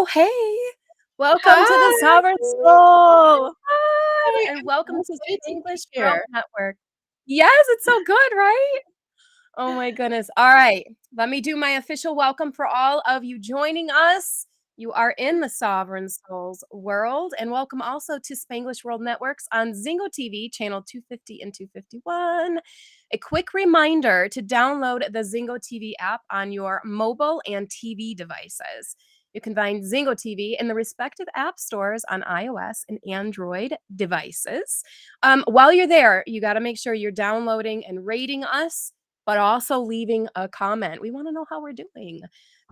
Oh, hey. Welcome to the Hi. Sovereign Soul. Hi, Hi, and I'm welcome so to excited to be English World here. Network. Yes, it's so good, right? Oh my goodness. All right. Let me do my official welcome for all of you joining us. You are in the Sovereign Souls world, and welcome also to Spanglish World Networks on Zingo TV, channel 250 and 251. A quick reminder to download the Zingo TV app on your mobile and TV devices. You can find Zingo TV in the respective app stores on iOS and Android devices. While you're there, you got to make sure you're downloading and rating us, but also leaving a comment. We want to know how we're doing.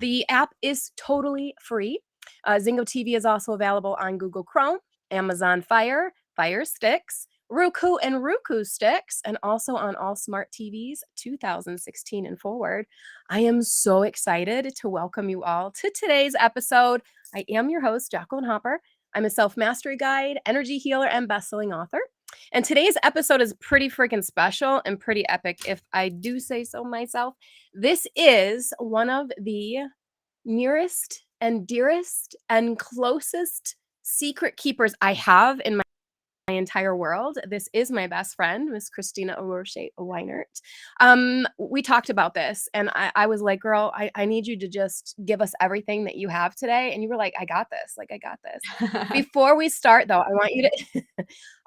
The app is totally free. Zingo TV is also available on Google Chrome, Amazon Fire, Fire Sticks, Roku and Roku Sticks, and also on all smart TVs 2016 and forward. I am so excited to welcome you all to today's episode. I am your host, Jacqueline Hopper. I'm a self mastery guide, energy healer, and best-selling author. And today's episode is pretty freaking special and pretty epic, if I do say so myself. This is one of the nearest and dearest and closest secret keepers I have in my entire world. This is my best friend, Miss Christina Aroche Weinert. We talked about this, and I was like, "Girl, I need you to just give us everything that you have today." And you were like, "I got this. Like, I got this." Before we start, though, I want you to,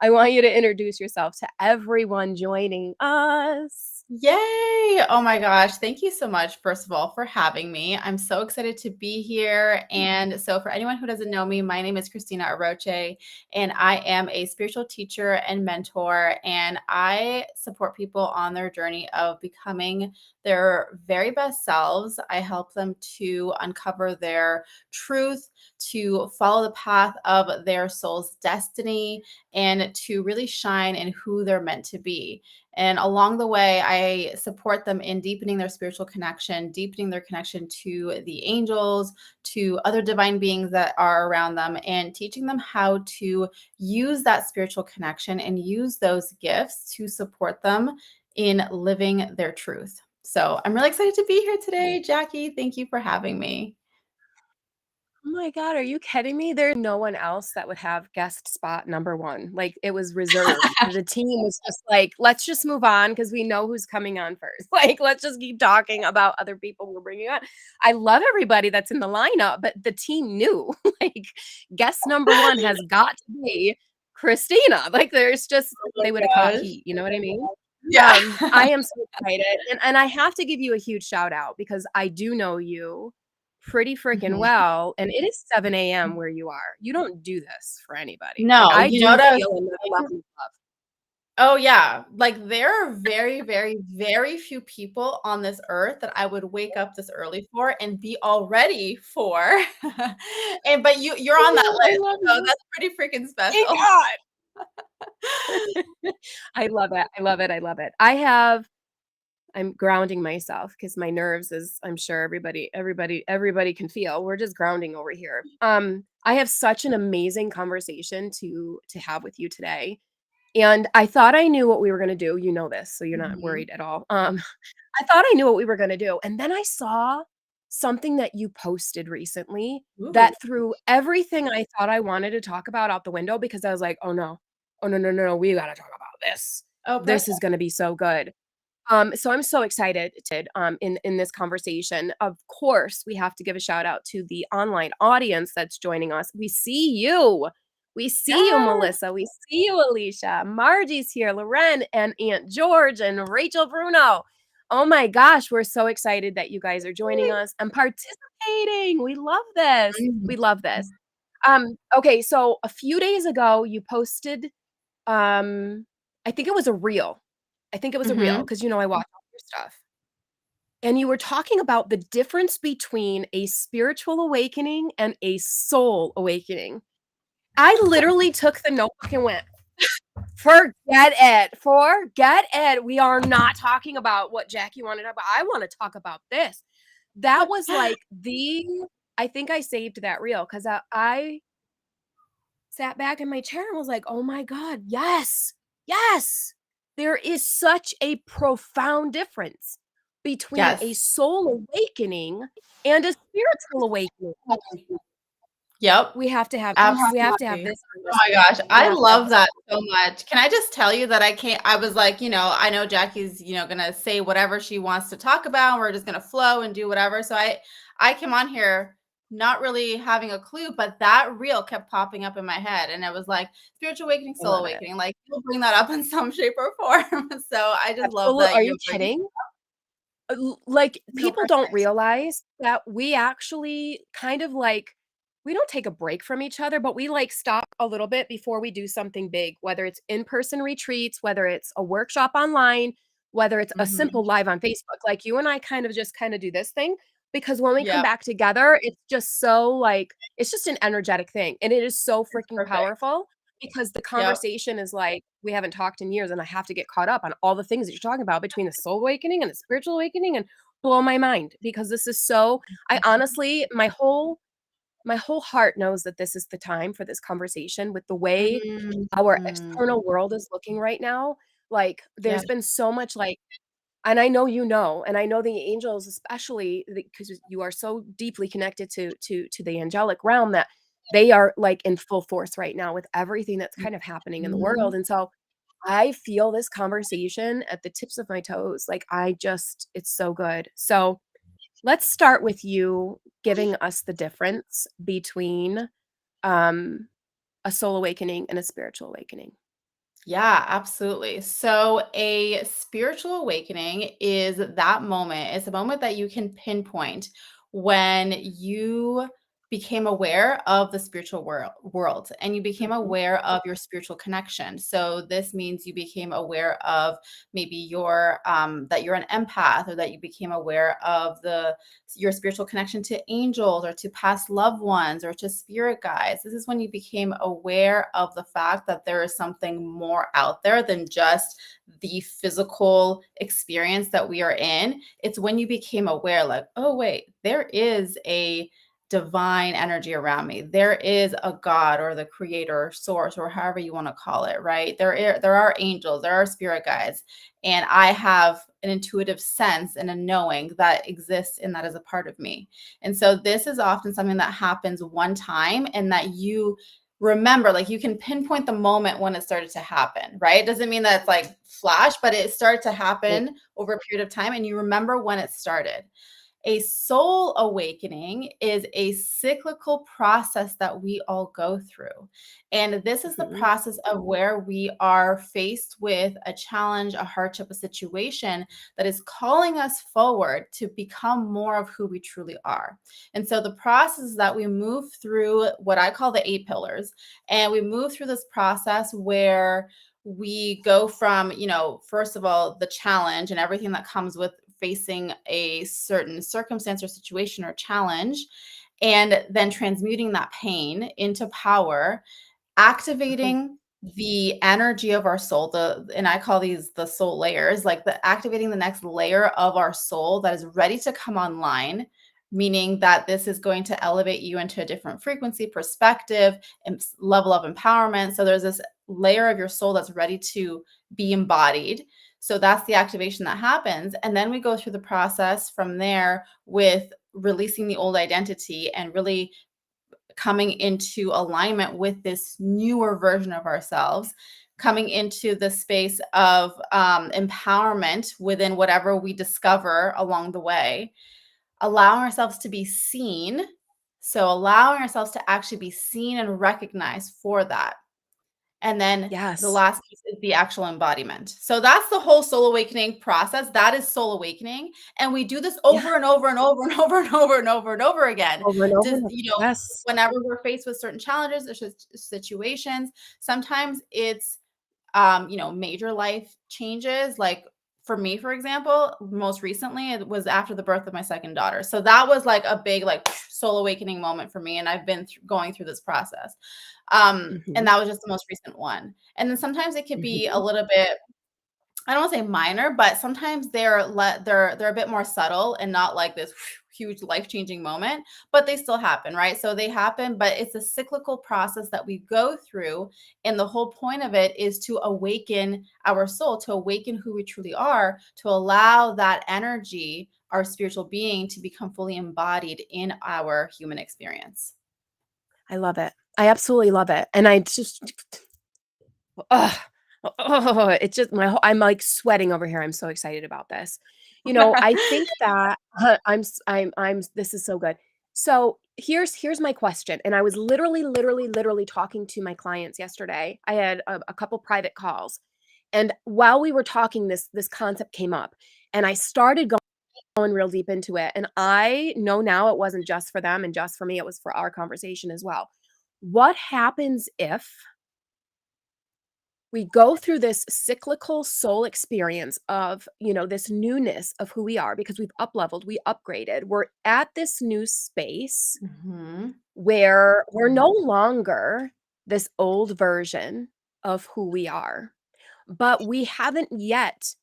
I want you to introduce yourself to everyone joining us. Yay! Oh my gosh. Thank you so much, first of all, for having me. I'm so excited to be here. And so, for anyone who doesn't know me, my name is Christina Aroche, and I am a spiritual teacher and mentor. And I support people on their journey of becoming their very best selves. I help them to uncover their truth, to follow the path of their soul's destiny, and to really shine in who they're meant to be. And along the way, I support them in deepening their spiritual connection, deepening their connection to the angels, to other divine beings that are around them, and teaching them how to use that spiritual connection and use those gifts to support them in living their truth. So I'm really excited to be here today, Jackie. Thank you for having me. Oh my God, are you kidding me? There's no one else that would have guest spot number one. Like, it was reserved. The team was just like, let's just move on because we know who's coming on first. Like, let's just keep talking about other people we're bringing on. I love everybody that's in the lineup, but the team knew, like, guest number one has got to be Christina. Like, there's just, Oh they would have my caught gosh. heat. You know what I mean? Yeah. I am so excited. And I have to give you a huge shout out because I do know you pretty freaking Mhm. well, and it is 7 AM where you are. You don't do this for anybody. Like, No, I you know do what I was feel another level of love. Oh, yeah. Like, there are very, very, very few people on this earth that I would wake up this early for and be all ready for. And but you're on that I list, love so you. that's pretty freaking Thank special. God. I love it. I love it. I love it. I'm grounding myself because my nerves, as I'm sure everybody can feel. We're just grounding over here. I have such an amazing conversation to have with you today. And I thought I knew what we were gonna do. You know this, so you're not Mhm. worried at all. I thought I knew what we were gonna do, and then I saw something that you posted recently Ooh. that threw everything I thought I wanted to talk about out the window because I was like, "Oh, no. Oh, no, no, no, no, we gotta talk about this. Oh, This is perfect. gonna be so good." So I'm so excited in this conversation. Of course, we have to give a shout out to the online audience that's joining us. We see you. We see you, Yes. Melissa. We see you, Alicia. Margie's here, Loren and Aunt George and Rachel Bruno. Oh my gosh, we're so excited that you guys are joining us and participating. We love this. Mhm. We love this. Okay, so a few days ago, you posted um, I think it was a reel. I think it was a reel Mhm. because I watch all your stuff. And you were talking about the difference between a spiritual awakening and a soul awakening. I literally took the notebook and went, "Forget it. Forget it. We are not talking about what Jackie wanted to talk about. I want to talk about this." That was like I think I saved that reel because I sat back in my chair and was like, "Oh my God, yes, yes." There is such a profound difference between a Yes. soul awakening and a spiritual awakening. Yep. we have to have Absolutely. this Oh my conversation. gosh, We I have to have love this that so much. Can I just tell you that I was like, I know Jackie's, gonna say whatever she wants to talk about. And we're just gonna flow and do whatever. So I came on here not really having a clue, but that reel kept popping up in my head. And it was like spiritual awakening, I soul love it. awakening. Like you'll bring that up in some shape or form. So I just love Absolute that Are you're you bringing kidding? Like, no people don't perfect. realize that we actually kind of, like we don't take a break from each other, but we, like, stop a little bit before we do something big, whether it's in-person retreats, whether it's a workshop online, whether it's a Mhm. simple live on Facebook. Like, you and I kind of just kinda do this thing, because when we come Yep. back together, it's just so, like it's just an energetic thing, and it is so It's freaking perfect. powerful because the Yep. conversation is like, we haven't talked in years, and I have to get caught up on all the things that you're talking about between the soul awakening and the spiritual awakening, and blow my mind because this is so I honestly my whole heart knows that this is the time for this conversation with the way our Mhm. external world is looking right now. Like, Yeah. there's been so much, like and I know you know, and I know the angels especially because you are so deeply connected to the angelic realm that they are, like, in full force right now with everything that's kind of happening in the Mhm. world, and so I feel this conversation at the tips of my toes. Like, I just it's so good. So, let's start with you giving us the difference between, um, a soul awakening and a spiritual awakening. Yeah, absolutely. So, a spiritual awakening is that moment. It's a moment that you can pinpoint when you became aware of the spiritual world and you became Mhm, aware of your spiritual connection. So, this means you became aware of maybe your that you're an empath, or that you became aware of the your spiritual connection to angels or to past loved ones or to spirit guides. This is when you became aware of the fact that there is something more out there than just the physical experience that we are in. It's when you became aware, like, oh, wait, there is a divine energy around me. There is a God or the creator or source or however you want to call it, right? There are angels, there are spirit guides, and I have an intuitive sense and a knowing that exists and that is a part of me. And so this is often something that happens one time and that you remember, like you can pinpoint the moment when it started to happen, right? It doesn't mean that it's like flash, but it started to right, happen over a period of time and you remember when it started. A soul awakening is a cyclical process that we all go through. And this is the mhm, process of where we are faced with a challenge, a hardship, a situation that is calling us forward to become more of who we truly are. And so the process is that we move through what I call the 8 pillars. And we move through this process where we go from, first of all, the challenge and everything that comes with facing a certain circumstance or situation or challenge, and then transmuting that pain into power, mhm. activating the energy of our soul, and I call these the soul layers, like the activating the next layer of our soul that is ready to come online, meaning that this is going to elevate you into a different frequency, perspective, and level of empowerment. So there's this layer of your soul that's ready to be embodied. So that's the activation that happens. And then we go through the process from there with releasing the old identity and really coming into alignment with this newer version of ourselves, coming into the space of empowerment within whatever we discover along the way, allowing ourselves to be seen. So, allowing ourselves to actually be seen and recognized for that. And then the Yes. last piece is the actual embodiment. So that's the whole soul awakening process. That is soul awakening. And we do this Yeah, over and over and over and over and over and over and over again. over and over Just, and over. Yes. whenever we're faced with certain challenges or situations, sometimes it's major life changes. Like for me, for example, most recently it was after the birth of my second daughter. So that was like a big like soul awakening moment for me. And I've been going through this process. And Mhm, that was just the most recent one. And then sometimes it could be a mhm. little bit, I don't want to say minor, but sometimes they're a bit more subtle and not like this huge life-changing moment, but they still happen, right? So they happen, but it's a cyclical process that we go through, and the whole point of it is to awaken our soul, to awaken who we truly are, to allow that energy, our spiritual being, to become fully embodied in our human experience. I love it. I absolutely love it. And I just ugh, oh, it just my whole I'm, like, sweating over here, I'm so excited about this. I think that I'm this is so good. So, here's my question, and I was literally talking to my clients yesterday. I had a couple private calls, and while we were talking, this concept came up, and I started going real deep into it, and I know now it wasn't just for them and just for me, it was for our conversation as well. What happens if we go through this cyclical soul experience of, this newness of who we are because we've up leveled, we upgraded. We're at this new space Mhm. where we're no longer this old version of who we are, but we haven't yet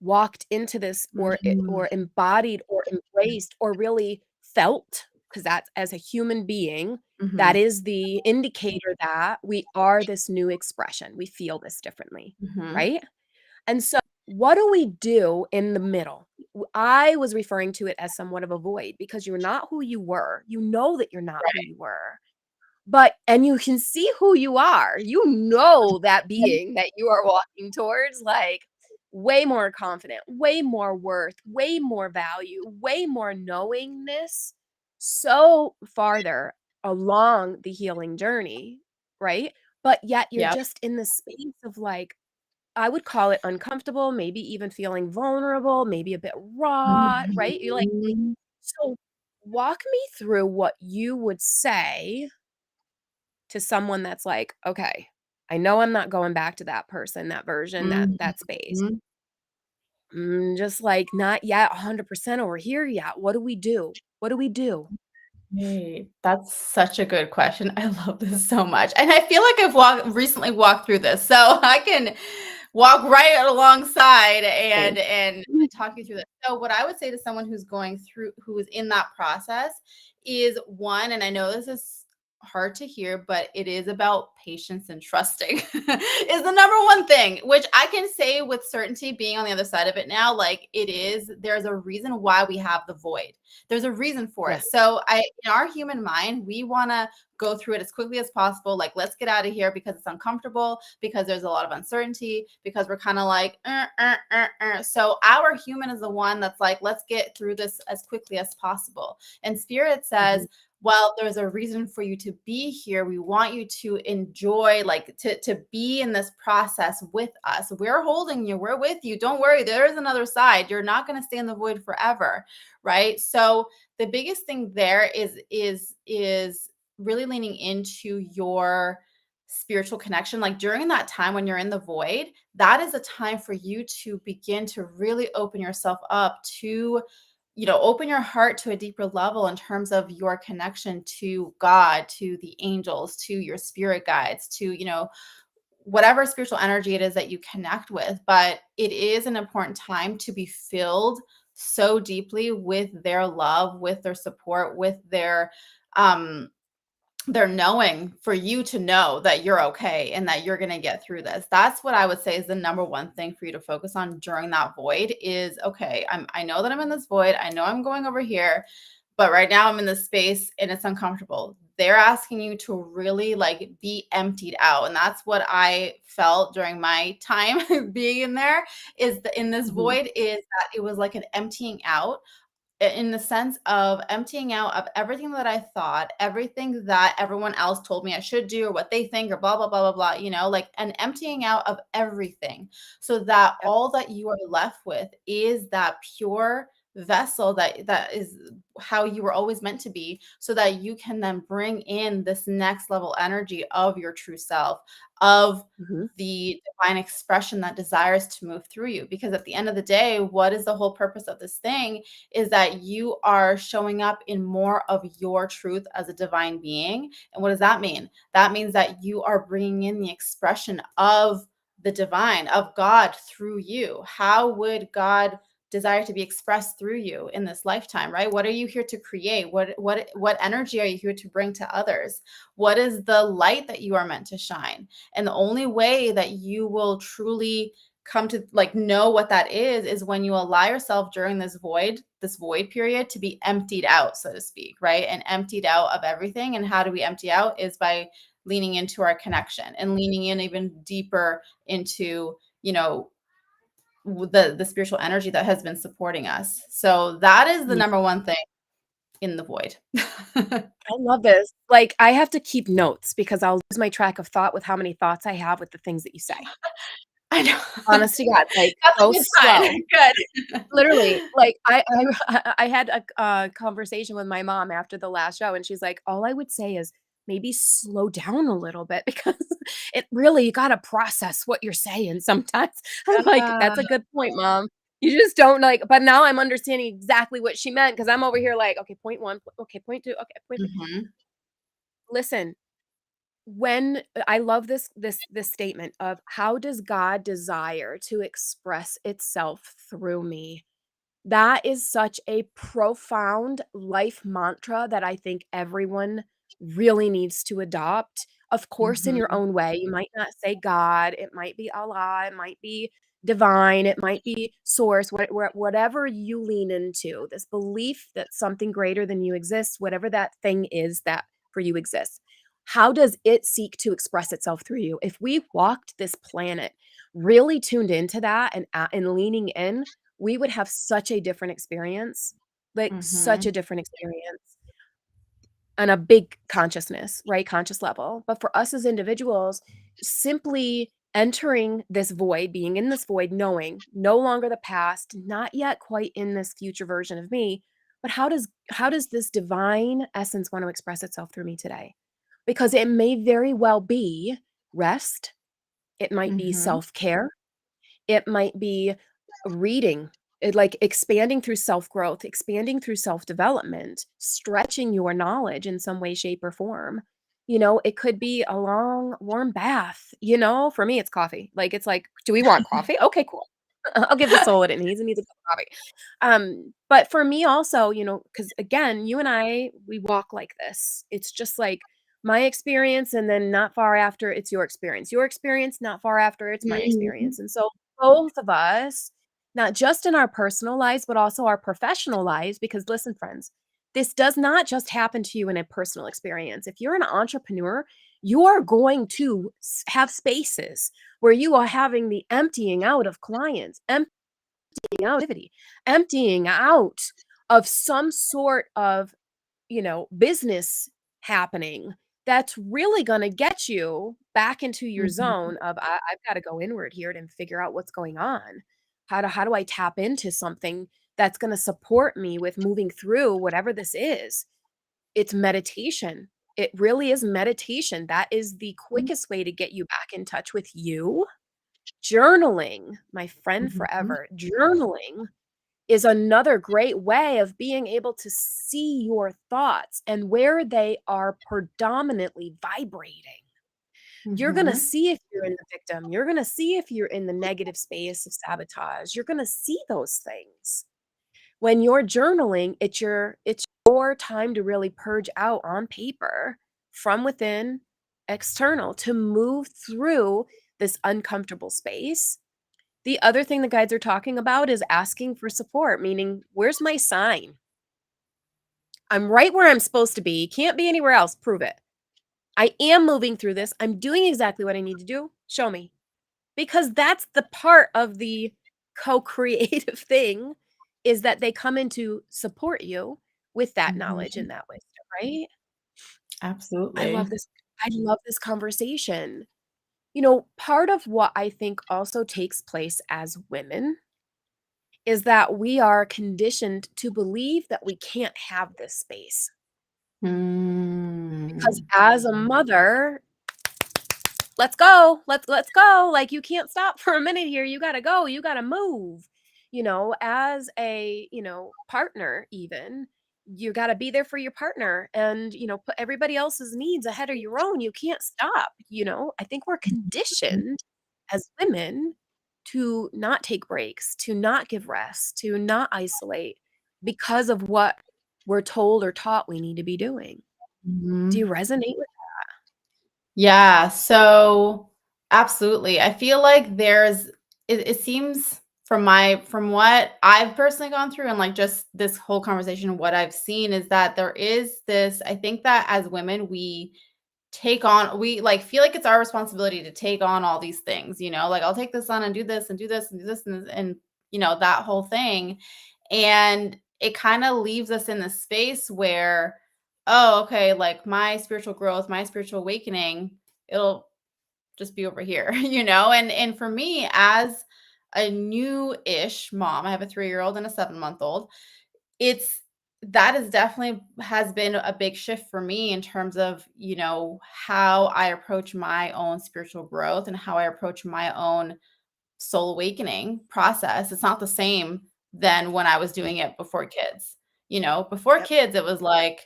walked into this Mhm. or embodied or embraced or really felt, because that's as a human being, that Mhm. is the indicator that we are this new expression. We feel this differently, Mhm. right? And so what do we do in the middle? I was referring to it as somewhat of a void because you're not who you were. You know that you're not who Right. you were. But and you can see who you are. You know that being that you are walking towards, like, way more confident, way more worth, way more value, way more knowingness, so farther along the healing journey, right? But yet you're Yep. just in this space of, like, I would call it uncomfortable, maybe even feeling vulnerable, maybe a bit raw, right? You're like, Mhm. so walk me through what you would say to someone that's like, "Okay, I know I'm not going back to that person, that version, that space. Mhm. Just, like, not yet 100% over here yet. What do we do? What do we do?" Hey, that's such a good question. I love this so much, and I feel like I've recently walked through this, so I can walk right alongside Same. and Mhm. talk you through this. So, what I would say to someone who's going through, who is in that process, is one, and I know this is hard to hear, but it is about patience and trusting is the number one thing, which I can say with certainty, being on the other side of it now. Like, it is, there's a reason why we have the void. There's a reason for Yeah. it. So in our human mind, we want to go through it as quickly as possible. Like, let's get out of here because it's uncomfortable, because there's a lot of uncertainty, because we're kind of like, So our human is the one that's like, let's get through this as quickly as possible. And spirit says, Mhm. well, there's a reason for you to be here. We want you to enjoy, like, to be in this process with us. We're holding you. We're with you. Don't worry. There is another side. You're not going to stay in the void forever, right? So the biggest thing there is really leaning into your spiritual connection. Like, during that time when you're in the void, that is a time for you to begin to really open yourself up to, open your heart to a deeper level in terms of your connection to God, to the angels, to your spirit guides, to, whatever spiritual energy it is that you connect with. But it is an important time to be filled so deeply with their love, with their support, with um their knowing, for you to know that you're okay and that you're going to get through this. That's what I would say is the number one thing for you to focus on during that void is, okay, I know that I'm in this void. I know I'm going over here, but right now I'm in this space and it's uncomfortable. They're asking you to really, like, be emptied out. And that's what I felt during my time being in there, is in this Mhm. void, is that it was like an emptying out, in the sense of emptying out of everything that I thought, everything that everyone else told me I should do, or what they think, or blah, blah, blah, blah, blah, like an emptying out of everything, so that Yep. all that you are left with is that pure vessel that is how you were always meant to be, so that you can then bring in this next level energy of your true self, of Mhm. the divine expression that desires to move through you. Because at the end of the day, what is the whole purpose of this thing? Is that you are showing up in more of your truth as a divine being. And what does that mean? That means that you are bringing in the expression of the divine, of God, through you. How would God desire to be expressed through you in this lifetime, right? What are you here to create? What energy are you here to bring to others? What is the light that you are meant to shine? And the only way that you will truly come to like know what that is when you allow yourself during this void period to be emptied out, so to speak, right? And emptied out of everything. And how do we empty out? Is by leaning into our connection and leaning in even deeper into, the spiritual energy that has been supporting us. So that is the Yeah, number one thing in the void. I love this. Like, I have to keep notes because I'll lose my track of thought with how many thoughts I have with the things that you say. I know. Honest to God, like, That's a go good sign. slow. Good. Literally, like, I had a conversation with my mom after the last show, and she's like, "All I would say is maybe slow down a little bit because it really you gotta process what you're saying sometimes." I'm like, Yeah. "That's a good point, mom." You just don't, like but now I'm understanding exactly what she meant because 'cause I'm over here like, "Okay, point 1, okay, point 2, okay, point 3." Mhm. Listen, when I love this statement of, "How does God desire to express itself through me?" That is such a profound life mantra that I think everyone really needs to adopt. Of course, in your Mhm. own way. You might not say God, it might be Allah, it might be divine, it might be source, whatever you lean into, this belief that something greater than you exists, whatever that thing is that for you exists. How does it seek to express itself through you? If we walked this planet really tuned into that and leaning in, we would have such a different experience, like, such Mhm. a different experience on a big consciousness, right? Conscious level. But for us as individuals, simply entering this void, being in this void, knowing no longer the past, not yet quite in this future version of me, but how does this divine essence want to express itself through me today? Because it may very well be rest, it might be Mhm. self-care, it might be reading, like expanding through self-growth, expanding through self-development, stretching your knowledge in some way, shape, or form. It could be a long, warm bath. For me, it's coffee. Like, it's like, do we want coffee? Okay, cool. I'll give the soul what it needs. It needs a cup of coffee. But for me also, because again, you and I, we walk like this. It's just like my experience, and then not far after, it's your experience. Your experience, not far after, it's my Mhm. experience. And so both of us, not just in our personal lives, but also our professional lives, because listen, friends, this does not just happen to you in a personal experience. If you're an entrepreneur, you are going to have spaces where you are having the emptying out of clients, out activity, emptying out of some sort of, business happening that's really going to get you back into your Mhm. zone of I've got to go inward here and figure out what's going on. How do I tap into something that's going to support me with moving through whatever this is? It's meditation. It really is meditation. That is the quickest way to get you back in touch with you. Journaling, my friend Mhm. forever, journaling is another great way of being able to see your thoughts and where they are predominantly vibrating. You're going to Mhm. see if you're in the victim. You're going to see if you're in the negative space of sabotage. You're going to see those things. When you're journaling, it's your time to really purge out on paper from within, external, to move through this uncomfortable space. The other thing the guides are talking about is asking for support, meaning, where's my sign? I'm right where I'm supposed to be. Can't be anywhere else. Prove it. I am moving through this. I'm doing exactly what I need to do. Show me. Because that's the part of the co-creative thing, is that they come in to support you with that knowledge Mhm. and that wisdom, right? I love Absolutely. this. I love this conversation. Part of what I think also takes place as women is that we are conditioned to believe that we can't have this space. Because Mm. as a mother, let's go. Let's go. Like, you can't stop for a minute here. You got to go. You got to move. As a, partner even, you got to be there for your partner and, put everybody else's needs ahead of your own. You can't stop. I think we're conditioned as women to not take breaks, to not give rest, to not isolate because of what we're told or taught we need to be doing. Do you Mhm. resonate with Yeah, so absolutely. I feel like there's it seems from what I've personally gone through and like just this whole conversation, what I've seen is that there is this, I think that as women, we like feel like it's our responsibility to take on all these things, like I'll take this on and do this and do this and do this and that whole thing. And it kind of leaves us in the space where, oh, okay, like my spiritual growth, my spiritual awakening, it'll just be over here, and for me as a new-ish mom, I have a 3-year-old and a 7-month-old. It's that is definitely has been a big shift for me in terms of, how I approach my own spiritual growth and how I approach my own soul awakening process. It's not the same than when I was doing it before kids. Before Yep. kids, it was like,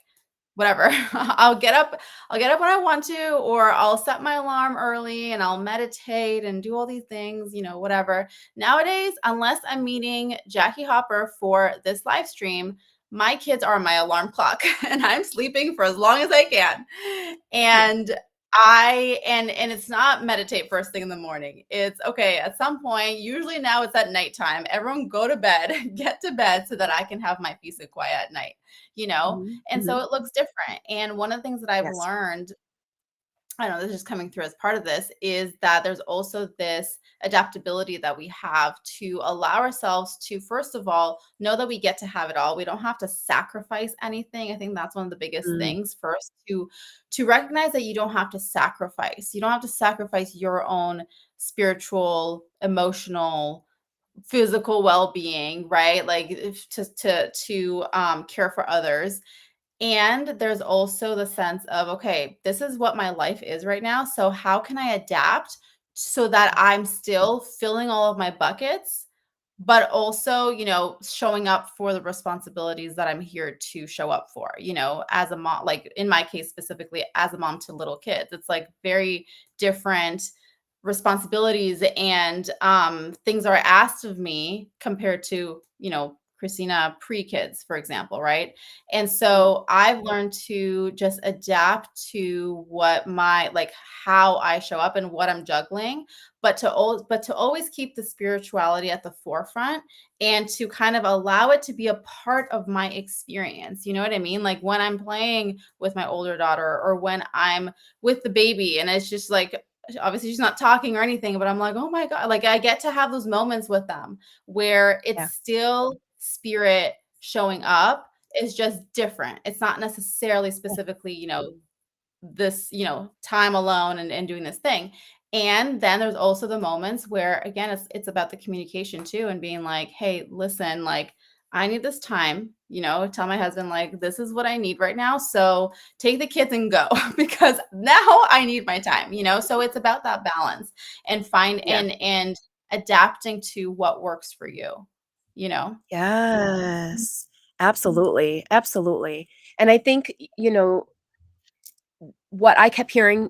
whatever. I'll get up when I want to, or I'll set my alarm early and I'll meditate and do all these things, whatever. Nowadays, unless I'm meeting Jackie Hopper for this live stream, my kids are my alarm clock and I'm sleeping for as long as I can. Yeah. And and it's not meditate first thing in the morning. It's okay, at some point, usually now it's at nighttime. Everyone go to bed, get to bed so that I can have my peace and quiet at night, you know? Mhm, And so mhm. it looks different. And one of the things that I've Yes. learned, I don't know, this is coming through as part of this, is that there's also this adaptability that we have to allow ourselves to, first of all, know that we get to have it all. We don't have to sacrifice anything. I think that's one of the biggest Mm, things first to recognize that you don't have to sacrifice. You don't have to sacrifice your own spiritual, emotional, physical well-being, right? Like to care for others. And there's also the sense of, okay, this is what my life is right now. So how can I adapt so that I'm still filling all of my buckets, but also, showing up for the responsibilities that I'm here to show up for, as a mom, like in my case specifically, as a mom to little kids. It's like very different responsibilities and things are asked of me compared to, Christina pre-kids, for example, right? And mm, so I've learned to just adapt to what my like how I show up and what I'm juggling, but to always keep the spirituality at the forefront and to kind of allow it to be a part of my experience. You know what I mean? Like when I'm playing with my older daughter or when I'm with the baby and it's just like obviously she's not talking or anything, but I'm like, oh my God, like I get to have those moments with them where it's yeah, still spirit showing up. Is just different. It's not necessarily yeah, specifically, this, time alone and doing this thing. And then there's also the moments where again it's about the communication too and being like, "Hey, listen, like I need this time, tell my husband like this is what I need right now. So take the kids and go because now I need my time. So it's about that balance and find yeah. and adapting to what works for you, you know? Yes. Absolutely, absolutely. And I think, what I kept hearing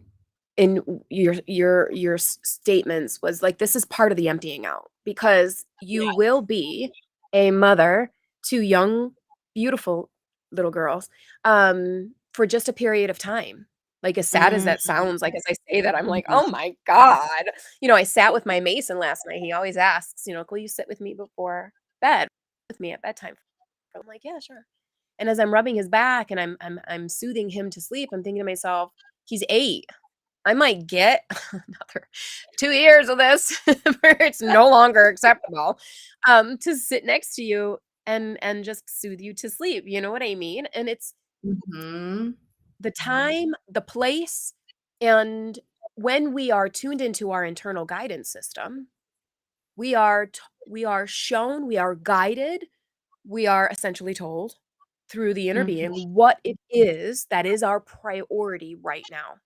in your statements was like, this is part of the emptying out because you Yeah. will be a mother to young, beautiful little girls, for just a period of time. Like, as sad as that Mhm. sounds, like, as I say that, I'm like, Mhm. "Oh my god." I sat with my Mason last night. He always asks, "Will you sit with me before bed with me at bedtime?" I'm like, "Yeah, sure." And as I'm rubbing his back and I'm soothing him to sleep, I'm thinking to myself, "He's 8. I might get another 2 years of this where it's no longer acceptable, to sit next to you and just soothe you to sleep." You know what I mean? And it's Mhm. the time, the place, and when we are tuned into our internal guidance system, we are shown, we are guided, we are essentially told through the inner Mhm. being what it is that is our priority right now.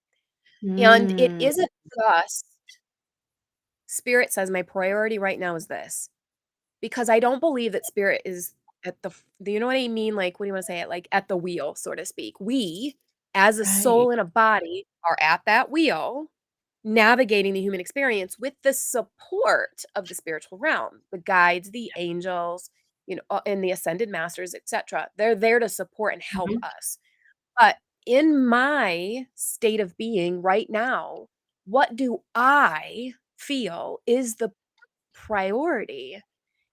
And it Mm. isn't just spirit says my priority right now is this, because I don't believe that spirit is at you know what I mean? Like, what do you want to say it? Like at the wheel, so to speak. We, as a Right. soul and a body, are at that wheel navigating the human experience with the support of the spiritual realm, the guides, the angels, and the ascended masters, etc. They're there to support and help Mhm. us. But in my state of being right now, what do I feel is the priority.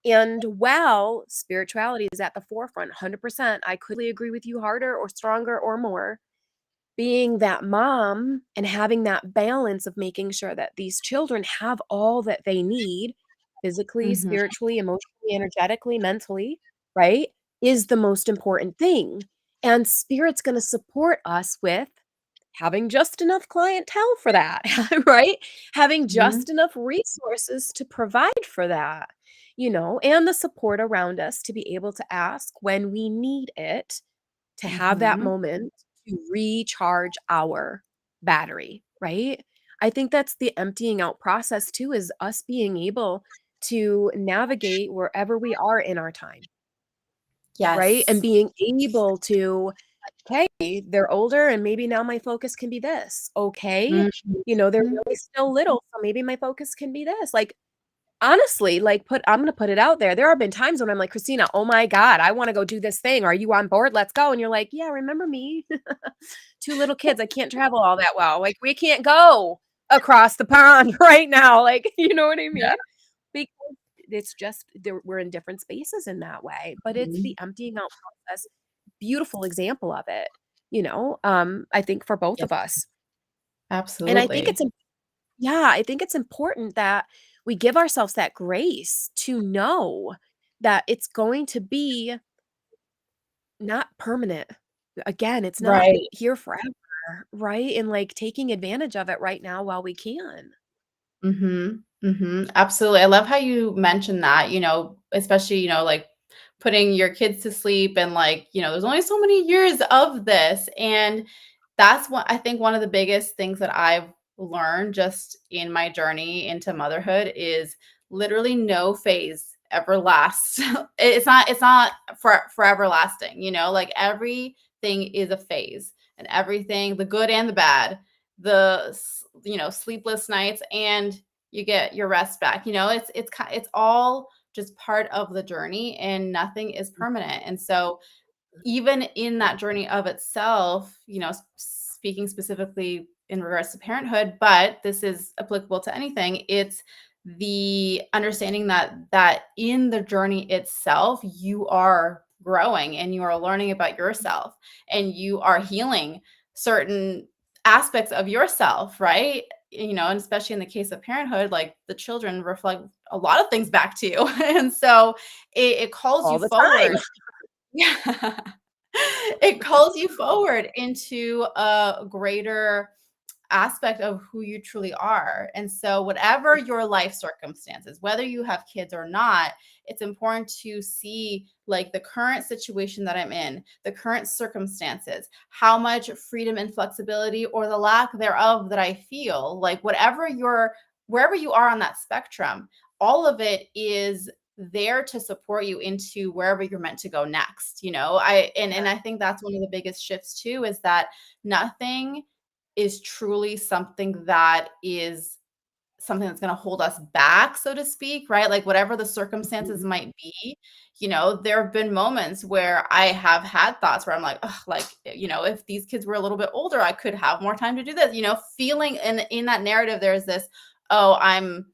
And while spirituality is at the forefront, 100%, I could agree with you harder or stronger or more. Being that mom and having that balance of making sure that these children have all that they need physically, Mhm. spiritually, emotionally, energetically, mentally, right, is the most important thing. And spirit's going to support us with having just enough clientele for that, right? Having Mhm. just enough resources to provide for that, and the support around us to be able to ask when we need it, to have that Mhm. moment to recharge our battery, right? I think that's the emptying out process too, is us being able to navigate wherever we are in our time, right? And Yes. being able to, okay, they're older and maybe now my focus can be this. Okay. They're Mhm. really still little, so maybe my focus can be this. Like, honestly, like, I'm gonna put it out there. There have been times when I'm like, "Christina, oh my god, I wanna go do this thing. Are you on board? Let's go." And you're like, "Yeah, remember me? 2 little kids, I can't travel all that well. Like, we can't go across the pond right now." Like, you know what I Yeah. mean? Because it's just we're in different spaces in that way, but it's the Mhm. emptying out process. Beautiful example of it, I think for both Yeah, of us. And I think absolutely. it's yeah, I think it's important that we give ourselves that grace to know that it's going to be not permanent. Again, it's not Right. here forever, right? And like taking advantage of it right now while we can. Mhm. Mhm. Absolutely. I love how you mentioned that, especially, like putting your kids to sleep and like, there's only so many years of this. And that's what I think one of the biggest things that I've learned just in my journey into motherhood is literally no phase ever lasts. It's not forever lasting, like everything is a phase and everything, the good and the bad, sleepless nights, and you get your rest back. It's all just part of the journey and nothing is permanent. And so even in that journey of itself, speaking specifically in regards to parenthood, but this is applicable to anything, it's the understanding that in the journey itself, you are growing and you are learning about yourself and you are healing certain aspects of yourself, right? And especially in the case of parenthood, like the children reflect a lot of things back to you. And so it calls you All the time. forward. Yeah. It calls you forward into a greater aspect of who you truly are. And so, whatever your life circumstances, whether you have kids or not, it's important to see like the current situation that I'm in, the current circumstances, how much freedom and flexibility or the lack thereof that I feel, like wherever you are on that spectrum, all of it is there to support you into wherever you're meant to go next. And I think that's one of the biggest shifts too, is that nothing is truly something that's going to hold us back, so to speak, right? Like whatever the circumstances Mhm. might be, there have been moments where I have had thoughts where I'm like, oh, like, if these kids were a little bit older, I could have more time to do this, feeling in that narrative, there's this, oh, I'm,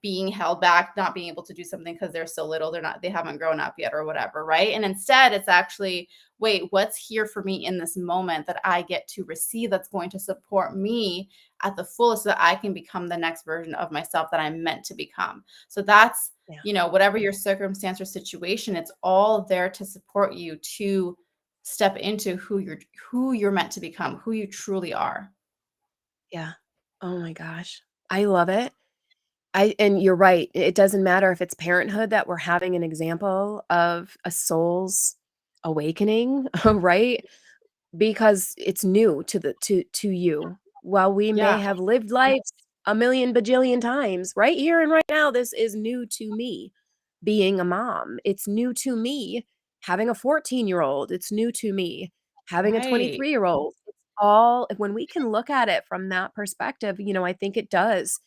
being held back, not being able to do something because they're so little, they haven't grown up yet or whatever, right? And instead, it's actually, wait, what's here for me in this moment that I get to receive that's going to support me at the fullest so that I can become the next version of myself that I'm meant to become. So that's, Yeah. whatever your circumstance or situation, it's all there to support you to step into who you're meant to become, who you truly are. Yeah. Oh my gosh. I love it. And you're right. It doesn't matter if it's parenthood that we're having an example of a soul's awakening, right? Because it's new to you. While we may Yeah, have lived lives a million bajillion times, right here and right now, this is new to me being a mom. It's new to me having a 14-year-old. It's new to me having a right. 23-year-old. It's all when we can look at it from that perspective, I think it does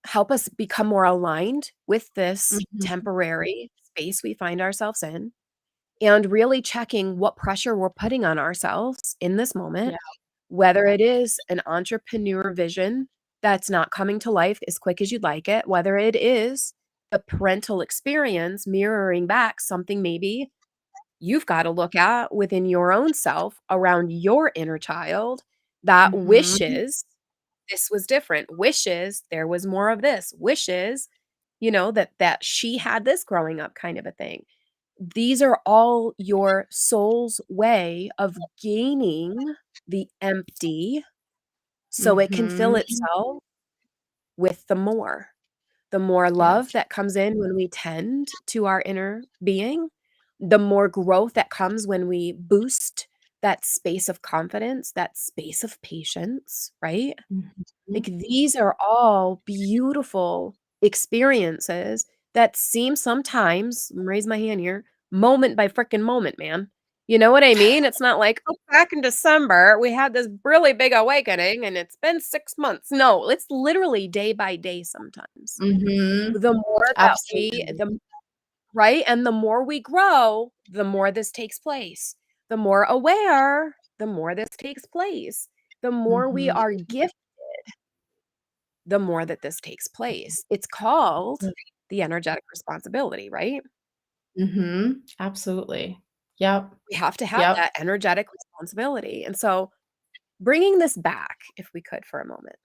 help us become more aligned with this Mhm. temporary space we find ourselves in and really checking what pressure we're putting on ourselves in this moment, Yeah. whether it is an entrepreneur vision that's not coming to life as quick as you'd like it, whether it is the parental experience mirroring back something maybe you've got to look at within your own self around your inner child that Mhm. wishes this was different, wishes there was more of this, wishes, that she had this growing up kind of a thing. These are all your soul's way of gaining the empty so it can fill Mhm. itself with the more love Yes. that comes in when we tend to our inner being, the more growth that comes when we boost that space of confidence, that space of patience, right? Like, Mhm. these are all beautiful experiences that seem sometimes, raise my hand here, moment by frickin' moment, man. You know what I mean? It's not like, "Oh, back in December, we had this really big awakening, and it's been 6 months." No, it's literally day by day sometimes. Mhm. The more that we Absolutely. the right? And the more we grow, the more this takes place. The more aware, the more this takes place. The more we Mhm. are gifted, the more that this takes place. It's called the energetic responsibility, right? Mhm. Absolutely. Yep. We have to have Yep. that energetic responsibility. And so, bringing this back, if we could for a moment,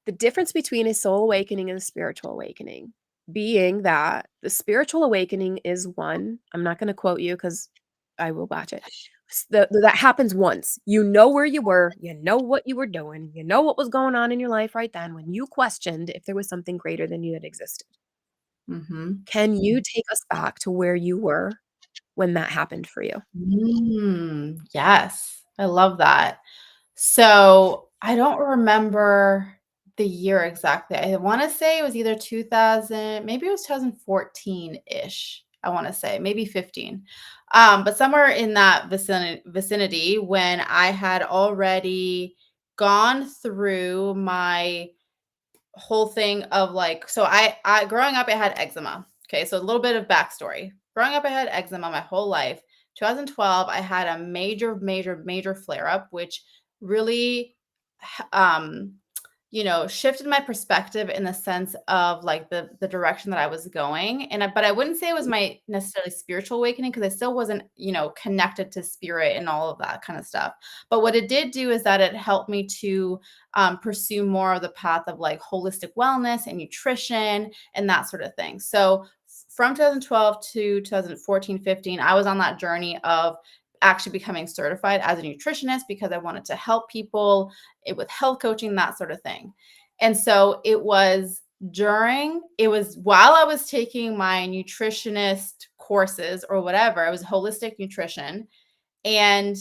the difference between a soul awakening and a spiritual awakening being that the spiritual awakening is one, I'm not going to quote you because I will watch it. That happens once. You know where you were, you know what you were doing, you know what was going on in your life right then when you questioned if there was something greater than you that existed. Mhm. Can you take us back to where you were when that happened for you? Yes. I love that. So, I don't remember the year exactly. I wanna say it was either 2000, maybe it was 2014-ish, I wanna say, maybe 15. But somewhere in that vicinity when I had already gone through my whole thing of like so I growing up I had eczema. Okay, so a little bit of backstory. Growing up I had eczema my whole life. 2012 I had a major flare up which really um shifted my perspective in the sense of like the direction that I was going. But I wouldn't say it was my necessarily spiritual awakening because I still wasn't, connected to spirit and all of that kind of stuff. But what it did do is that it helped me to pursue more of the path of like holistic wellness and nutrition and that sort of thing. So from 2012 to 2014, 15, I was on that journey of actually becoming certified as a nutritionist because I wanted to help people with health coaching, that sort of thing. And so it was while I was taking my nutritionist courses or whatever, it was holistic nutrition. And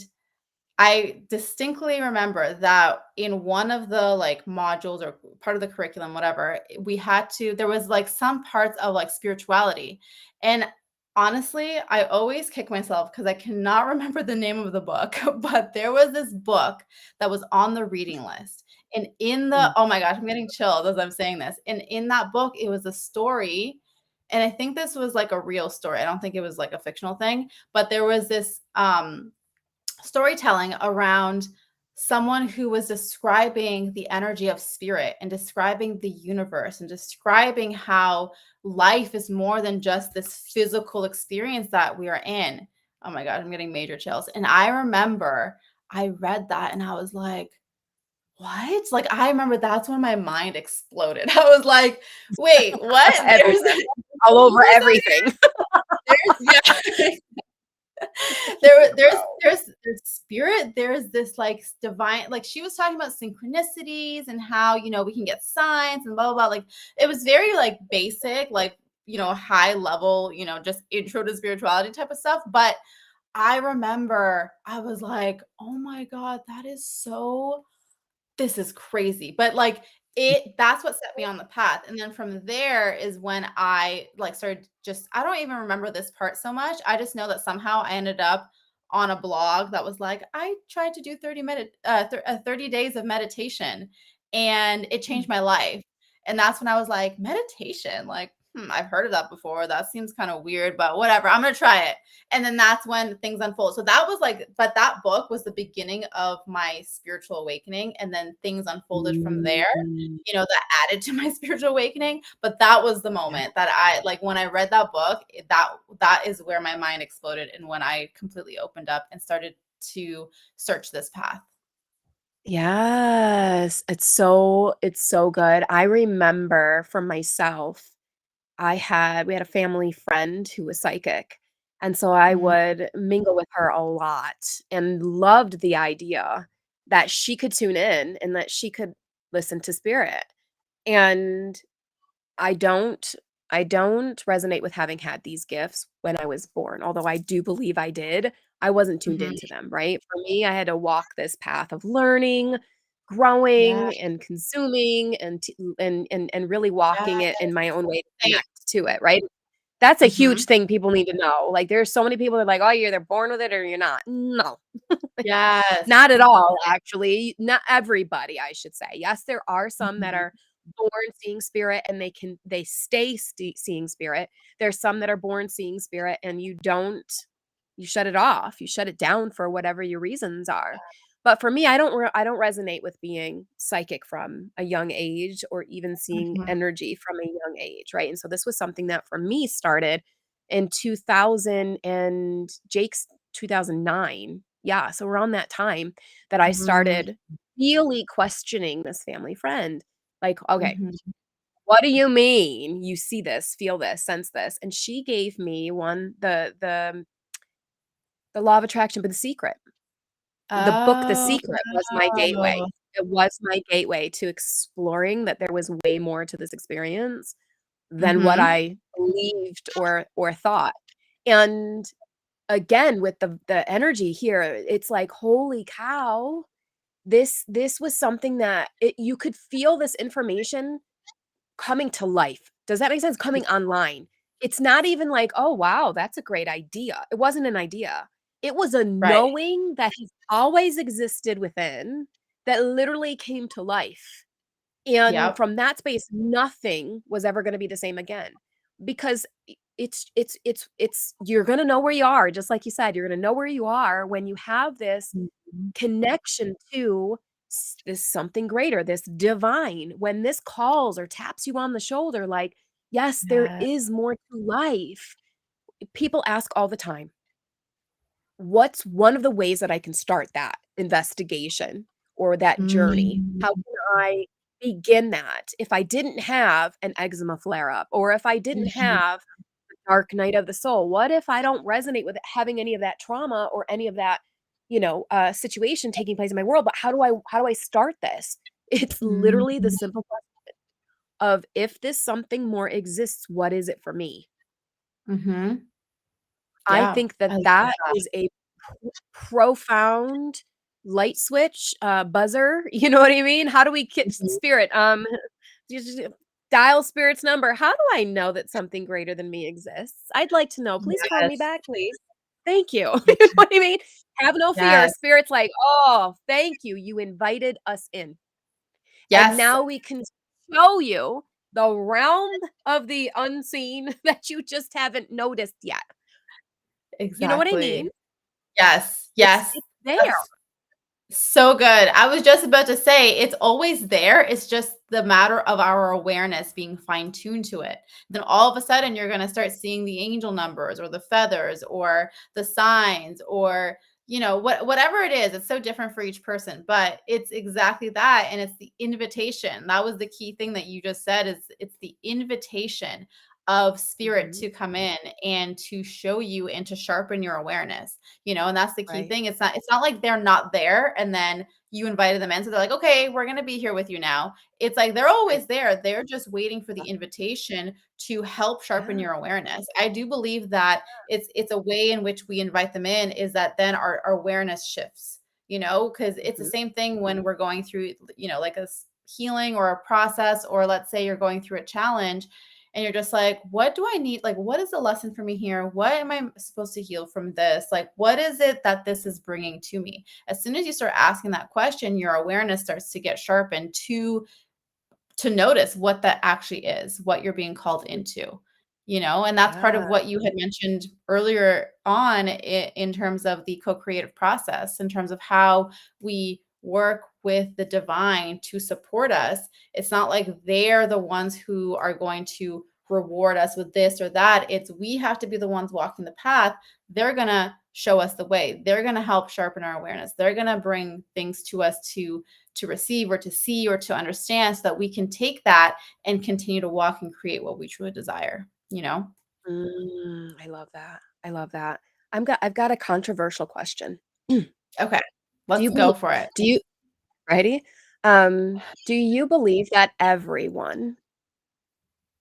I distinctly remember that in one of the like modules or part of the curriculum, whatever, there was like some parts of like spirituality. And honestly, I always kick myself because I cannot remember the name of the book, but there was this book that was on the reading list. And Mm, oh my gosh, I'm getting chills as I'm saying this. And in that book, it was a story. And I think this was like a real story. I don't think it was like a fictional thing, but there was this storytelling around someone who was describing the energy of spirit and describing the universe and describing how life is more than just this physical experience that we are in. Oh my God, I'm getting major chills. And I remember I read that and I was like, what? Like, I remember that's when my mind exploded. I was like, wait, what? everywhere, all What over was that? everything. Yeah. There's spirit, there's this like divine, like she was talking about synchronicities and how we can get signs and blah blah blah. Like it was very like basic, like high level, just intro to spirituality type of stuff. But I remember I was like, oh my God, this is crazy. But like that's what set me on the path. And then from there is when I like started just I don't even remember this part so much. I just know that somehow I ended up on a blog that was like, I tried to do 30 days of meditation and it changed my life. And that's when I was like, meditation, like I've heard of that before. That seems kind of weird, but whatever. I'm gonna try it. And then that's when things unfold. So that was like, but that book was the beginning of my spiritual awakening. And then things unfolded from there, Mm. that added to my spiritual awakening. But that was the Yeah. moment that I like when I read that book, that is where my mind exploded and when I completely opened up and started to search this path. Yes, it's so good. I remember for myself, we had a family friend who was psychic, and so I Mm, would mingle with her a lot and loved the idea that she could tune in and that she could listen to spirit. And I don't I don't resonate with having had these gifts when I was born, although I do believe I did. I wasn't tuned mhm. into them, right? For me, I had to walk this path of learning, Yeah, growing, and consuming, and t and really yeah, walking it in my own way to same. connect to it, right? That's a huge Mhm. thing people need to know. Like, there's so many people that are like, "Oh, you're either born with it or you're not." No. Yes. Not at all, actually. Not everybody, I should say. Yes, there are some that Mhm, are born seeing spirit and they stay seeing spirit. There's some that are born seeing spirit and you shut it off. You shut it down for whatever your reasons are. But for me, I don't resonate with being psychic from a young age or even seeing mhm, energy from a young age, right? And so this was something that for me started in 2000 and Jake's 2009. Yeah, so around that time that I mhm, started really questioning this family friend. Like, "Okay, mhm. what do you mean you see this, feel this, sense this?" And she gave me the Law of Attraction, but The Secret. The book The Oh, Secret was my gateway. It was my gateway to exploring that there was way more to this experience than what mhm. I believed or thought. And again, with the energy here, it's like, "Holy cow." This was something that you could feel this information coming to life. Does that make sense? Coming online. It's not even like, "Oh, wow, that's a great idea." It wasn't an idea. It was a Right. knowing that has always existed within that literally came to life. And Yep. from that space, nothing was ever gonna be the same again because it's you're gonna know where you are, just like you said, you're gonna know where you are when you have this Mhm. connection to this something greater, this divine. When this calls or taps you on the shoulder, like, yes, there Yeah. is more to life. People ask all the time, what's one of the ways that I can start that investigation or that journey? Mm. How can I begin that if I didn't have an eczema flare up or if I didn't Mhm. have dark night of the soul? What if I don't resonate with having any of that trauma or any of that, situation taking place in my world? But how do I start this? It's literally the Mhm. simple question of if this something more exists, what is it for me? Mhm. I Yeah. think that I love that that. is a profound light switch, buzzer. You know what I mean? How do we catch Mhm. spirit? Just dial spirit's number. How do I know that something greater than me exists? I'd like to know. Please call me Yes. back, please. Thank you. Yeah. You know what I mean? Have no fear. Yes. Spirit's like, "Oh, thank you. You invited us in. And Yes. now we can show you the realm of the unseen that you just haven't noticed yet." You know what I mean? Exactly. Yes. It's Yes. it's there. That's so good. I was just about to say it's always there. It's just the matter of our awareness being fine tuned to it. Then all of a sudden, you're going to start seeing the angel numbers or the feathers or the signs or whatever it is. It's so different for each person, but it's exactly that, and it's the invitation. That was the key thing that you just said. Is it's the invitation of spirit Mhm. to come in and to show you and to sharpen your awareness. And that's the key Right, thing. It's not like they're not there and then you invited them in, so they're like, okay, we're going to be here with you now. It's like they're right. always there, they're just waiting for the invitation to help sharpen Yeah, your awareness. I do believe that it's a way in which we invite them in, is that then our awareness shifts, because it's the mhm, same thing when we're going through, like healing or a process, or let's say you're going through a challenge and you're just like, what do I need? Like, what is the lesson for me here? What am I supposed to heal from this? Like, what is it that this is bringing to me? As soon as you start asking that question, your awareness starts to get sharpened to notice what that actually is, what you're being called into, and that's part of Yeah. what you had mentioned earlier on in terms of the co-creative process, in terms of how we work with the divine to support us. It's not like they're the ones who are going to reward us with this or that. It's we have to be the ones walking the path. They're going to show us the way. They're going to help sharpen our awareness. They're going to bring things to us to receive or to see or to understand so that we can take that and continue to walk and create what we truly desire. I love that. I love that. I've got a controversial question. Do Okay, let's you go believe for it. do you ready? Do you believe that everyone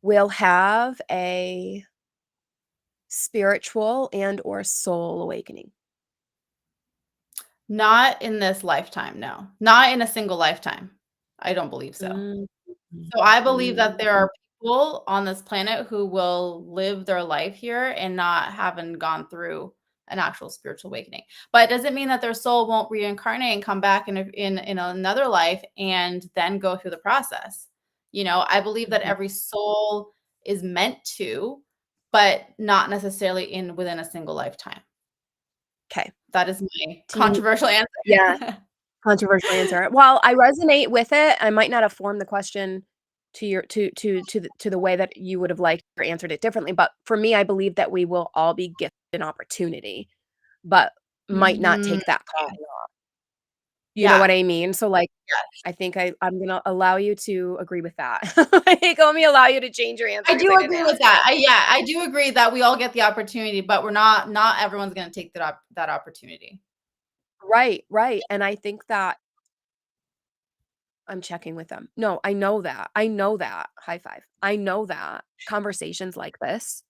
will have a spiritual and or soul awakening? Not in this lifetime, no. Not in a single lifetime. I don't believe so. Mm, So I believe that mm, there are people on this planet who will live their life here and not having gone through an actual spiritual awakening. But it doesn't mean that their soul won't reincarnate and come back in another life and then go through the process. I believe that mhm. every soul is meant to, but not necessarily in within a single lifetime. 'Kay. That is my Do you controversial Yeah, answer. controversial answer. Well, I resonate with it. I might not have formed the question to your to the way that you would have liked or answered it differently, but for me, I believe that we will all be gifted an opportunity, but might not Mhm. take that calling off. You know what Yeah. I mean? So, like, Yes. I think I'm gonna allow you to agree with that. Like, let me allow you to change your answer I because do I didn't agree with ask it. that. I do agree that we all get the opportunity, but not everyone's gonna take that opportunity. Right, right, and I think that I'm checking with them. No, I know that. I know that. High five. I know that conversations like this,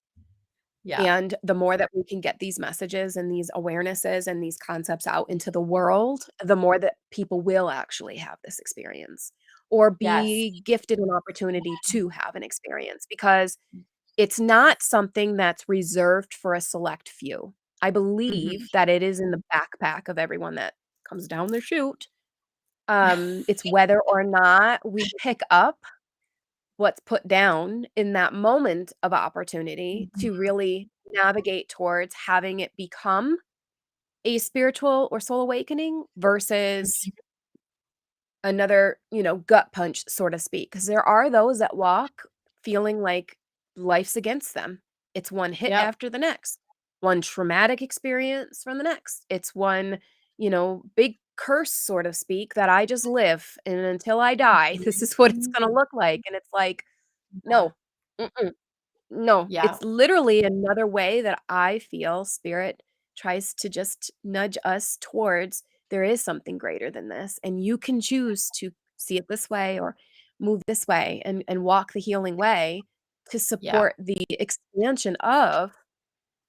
Yeah. and the more that we can get these messages and these awarenesses and these concepts out into the world, the more that people will actually have this experience or Yes. be gifted an opportunity to have an experience because it's not something that's reserved for a select few. I Mhm. believe that it is in the backpack of everyone that comes down the chute. It's whether or not we pick up what's put down in that moment of opportunity Mhm. to really navigate towards having it become a spiritual or soul awakening versus another, gut punch, so to speak. Because there are those that walk feeling like life's against them. It's one hit Yep. after the next, one traumatic experience from the next. It's one, big curse, so to speak, that I just live. And until I die, this is what it's Mhm. going to look like. And it's like, Yeah. no, mm-mm, no, Yeah. it's literally another way that I feel spirit tries to just nudge us towards there is something greater than this, and you can choose to see it this way or move this way and walk the healing way to Yeah. support the expansion of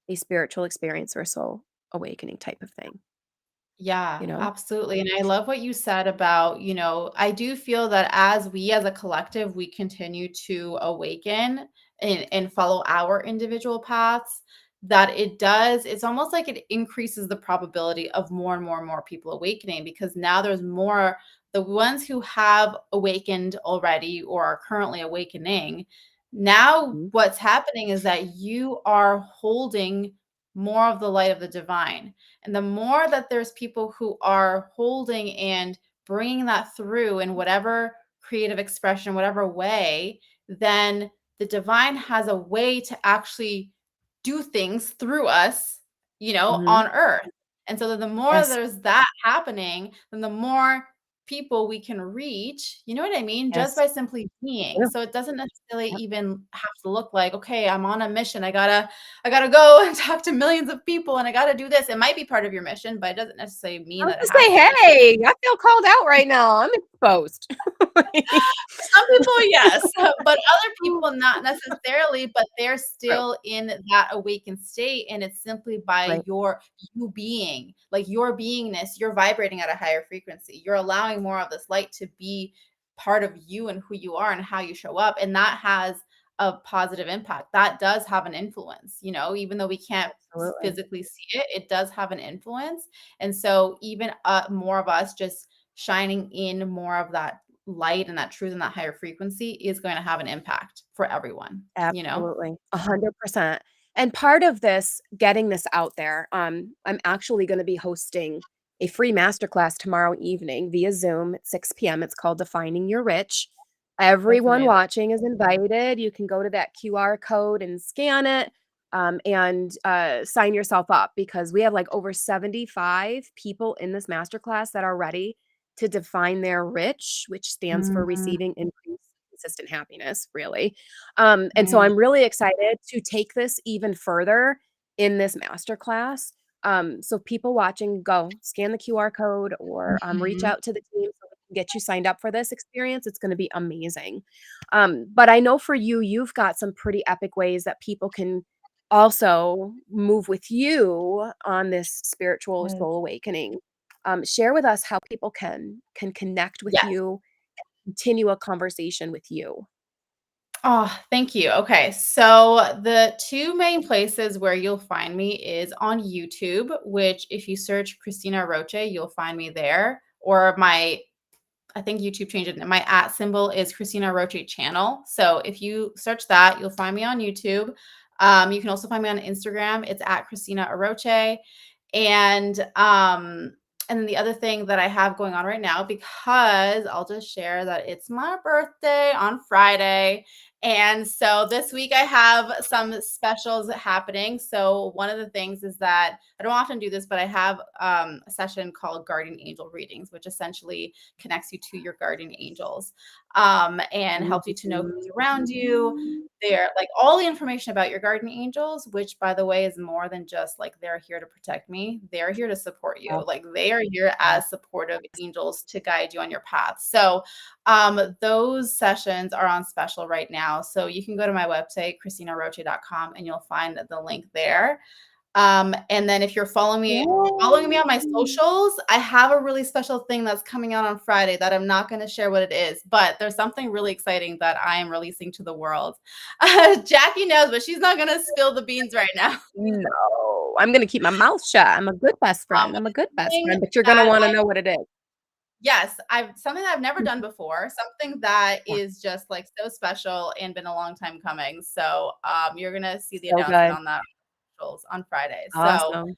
a spiritual experience or soul awakening type of thing, Yeah, you know? absolutely. And I love what you said about, I do feel that as we as a collective, we continue to awaken and follow our individual paths, that it's almost like it increases the probability of more and more and more people awakening because now there's more, the ones who have awakened already or are currently awakening. Now, Mhm, what's happening is that you are holding more of the light of the divine, and the more that there's people who are holding and bringing that through in whatever creative expression, whatever way, then the divine has a way to actually do things through us, mhm. on earth. And so the more Yes, there's that happening, then the more people we can reach, you know what I mean? Just yes. by simply being. Yeah, So it doesn't necessarily yep. even have to look like, okay, I'm on a mission. I gotta go and talk to millions of people and I gotta do this. It might be part of your mission, but it doesn't necessarily I mean was that it gonna has say, to be. "Hey, I feel called out right now. I'm exposed." For some people, yes, but other people not necessarily, but they're True. still in that awakened state, and it's simply by Right. you being, like, your beingness, you're vibrating at a higher frequency. You're allowing more of this light to be part of you and who you are and how you show up, and that has a positive impact. That does have an influence, even though we can't Absolutely. physically see it, it does have an influence, and so even, more of us just shining in more of that light and that truth and that higher frequency is going to have an impact for everyone, you know? Absolutely, 100%. And part of this getting this out there, I'm actually gonna be hosting a free masterclass tomorrow evening via Zoom at 6 PM. It's called Defining Your Rich. That's Everyone amazing. watching is invited. You can go to that QR code and scan it, and sign yourself up because we have, like, over 75 people in this masterclass that are ready to define their rich, which stands for Mm, receiving increased consistent happiness, really. And so mm, I'm really excited to take this even further in this masterclass. So people watching, go scan the QR code or reach mhm. out to the team so we can get you signed up for this experience. It's going to be amazing. But I know for you, you've got some pretty epic ways that people can also move with you on this spiritual Yes. soul awakening. Share with us how people can connect with Yes. you, continue a conversation with you. Oh, thank you. Okay, so the 2 main places where you'll find me is on YouTube, which if you search Christina Aroche, you'll find me there, or my I think YouTube changed it. My @ symbol is Christina Aroche channel. So if you search that, you'll find me on YouTube. You can also find me on Instagram. It's at Christina Aroche. And and then the other thing that I have going on right now, because I'll just share that it's my birthday on Friday. And so this week I have some specials happening. So one of the things is that I don't often do this, but I have a session called Guardian Angel Readings, which essentially connects you to your guardian angels, and helps you to know who's around you. They're like all the information about your guardian angels, which by the way is more than just like they're here to protect me. They're here to support you. Oh, Like they are here as supportive angels to guide you on your path. So those sessions are on special right now. So you can go to my website, ChristinaRoche.com, and you'll find the link there. And then if you're following me on my yay. socials, I have a really special thing that's coming out on Friday that I'm not going to share what it is, but there's something really exciting that I am releasing to the world. Jackie knows, but she's not going to spill the beans right now. No, I'm gonna keep my mouth shut. I'm a good best friend. I'm a It's good best something friend, but you're gonna that wanna I know what it is. yes, I've something that I've never done Mhm. before, something that Yeah, is just like so special and been a long time coming. So you're gonna see the so announcement good. on that on Friday. So Awesome. follow me.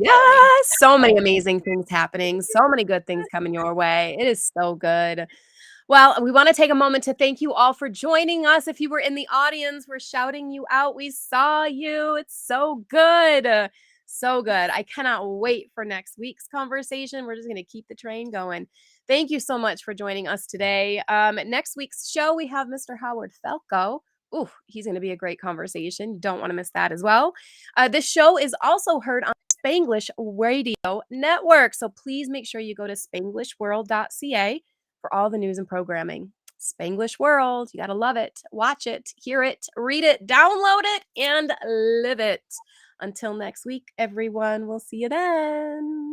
Yes, so many amazing things happening, so many good things coming your way. It is so good. Well, we want to take a moment to thank you all for joining us. If you were in the audience, we're shouting you out. We saw you. It's so good. So good. I cannot wait for next week's conversation. We're just going to keep the train going. Thank you so much for joining us today. Next week's show, we have Mr. Howard Falco. Ooh, he's going to be a great conversation. You don't want to miss that as well. This show is also heard on Spanglish Radio Network. So please make sure you go to spanglishworld.ca for all the news and programming. Spanglish World, you gotta love it, watch it, hear it, read it, download it, and live it. Until next week, everyone, we'll see you then.